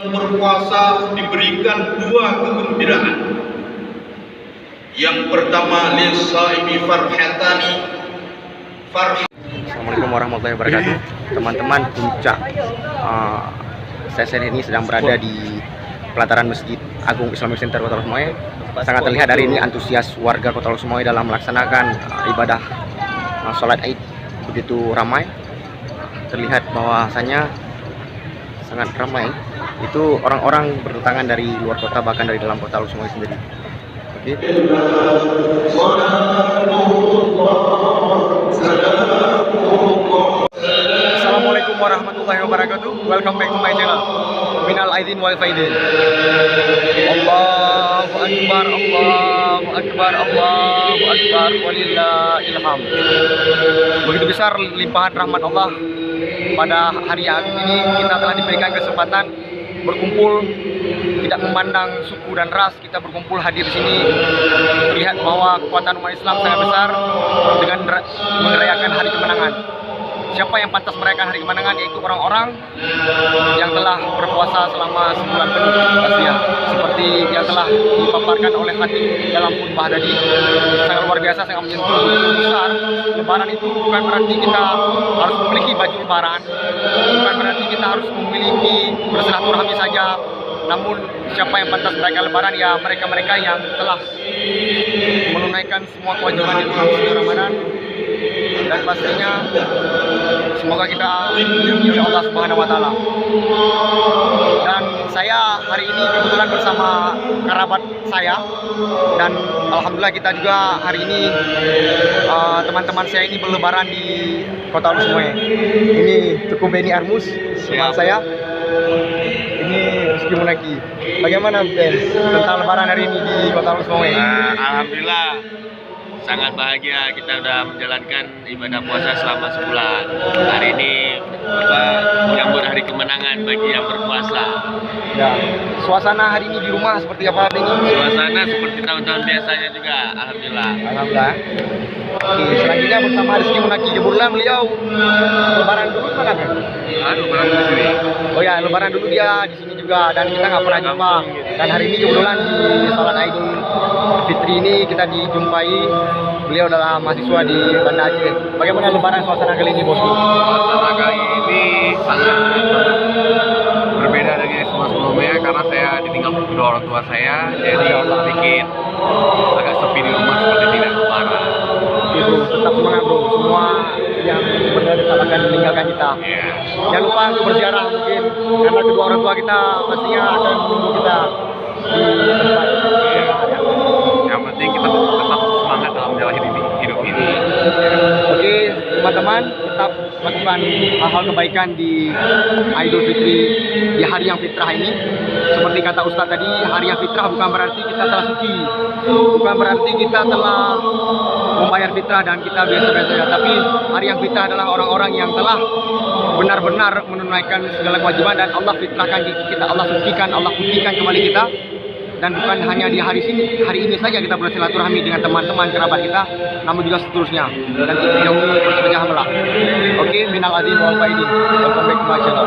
Berpuasa diberikan dua kegembiraan. Yang pertama lisaimi farhatani Assalamualaikum warahmatullahi wabarakatuh. Teman-teman, puncak sesi ini sedang berada di pelataran Masjid Agung Islamic Center Kota Losmoe. Sangat terlihat hari ini antusias warga Kota Losmoe dalam melaksanakan ibadah sholat Id begitu ramai. Terlihat bahwasanya sangat ramai. Itu orang-orang berdatangan dari luar kota, bahkan dari dalam kota Losmoe sendiri. Oke. Assalamualaikum warahmatullahi wabarakatuh. Welcome back to my channel. Minal aidin wal faidin. Allahu akbar, Allahu akbar, Allahu akbar, walillahil hamd. Begitu besar limpahan rahmat Allah pada hari ini. Kita telah diberikan kesempatan berkumpul, tidak memandang suku dan ras. Kita berkumpul hadir di sini. Terlihat bahwa kekuatan umat Islam sangat besar dengan merayakan hari kemenangan. Siapa yang pantas merayakan hari kemenangan? Yaitu orang-orang yang telah berpuasa selama sebulan penuh pastinya. Seperti yang telah dipaparkan oleh Khatib dalam khutbah tadi, sangat luar biasa, sangat menyentuh besar. Lebaran itu bukan berarti kita harus memiliki baju lebaran, bukan berarti kita harus memiliki bersilaturahmi saja. Namun siapa yang pantas merayakan lebaran? Ya mereka-mereka yang telah menunaikan semua kewajiban di bulan suci Ramadan. Dan pastinya semoga kita dilindungi oleh Allah Subhanahu wa Ta'ala. Dan saya hari ini kebetulan bersama kerabat saya, dan alhamdulillah kita juga hari ini teman-teman saya ini berlebaran di Kota Losmoe. Ini Tuku Beni Armus, teman saya. Ini Rizky Munaki. Bagaimana Ben tentang lebaran hari ini di Kota Losmoe? Alhamdulillah sangat bahagia, kita sudah menjalankan ibadah puasa selama sebulan. Hari ini menyambut hari kemenangan bagi yang berpuasa. Ya. Suasana hari ini di rumah seperti apa ini? Suasana seperti tahun-tahun biasanya juga, alhamdulillah. Alhamdulillah. Oke, selanjutnya bersama Rizky Munaki. Kebetulan beliau lebaran dulu mana kan? Lebaran di sini. Oh ya, lebaran dulu dia di sini juga, dan kita nggak pernah jumpa. Dan hari ini kebetulan di sholat Idul Fitri ini kita dijumpai. Beliau adalah mahasiswa di Banda Aceh. Bagaimana lebaran suasana kali ini, bosku? Suasana kali ini sangat berbeda dengan sebelumnya karena saya ditinggal kedua orang tua saya, jadi sedikit agak sepi di rumah seperti tidak lebaran. Itu tetap semangat bro, semua yang benar akan meninggalkan kita. Jangan lupa untuk berziarah mungkin, karena kedua orang tua kita pastinya akan menunggu kita di tempat. Yang penting kita tetap semangat dalam menjalani hidup ini. Oke teman-teman, tetap lakukan hal-hal kebaikan di Idul Fitri, di hari yang fitrah ini. Seperti kata Ustadz tadi, hari yang fitrah bukan berarti kita telah suci, bukan berarti kita telah membayar fitrah dan kita biasa-biasa saja. Tapi hari yang fitrah adalah orang-orang yang telah benar-benar menunaikan segala kewajiban, dan Allah fitrahkan kita, Allah sucikan, Allah putihkan kembali kita. Dan bukan hanya di hari ini saja kita bersilaturahmi dengan teman-teman kerabat kita, namun juga seterusnya. Dan tidak jauhi bersejarah melak. Oke, minal aidin wal faidin. Welcome back to my channel.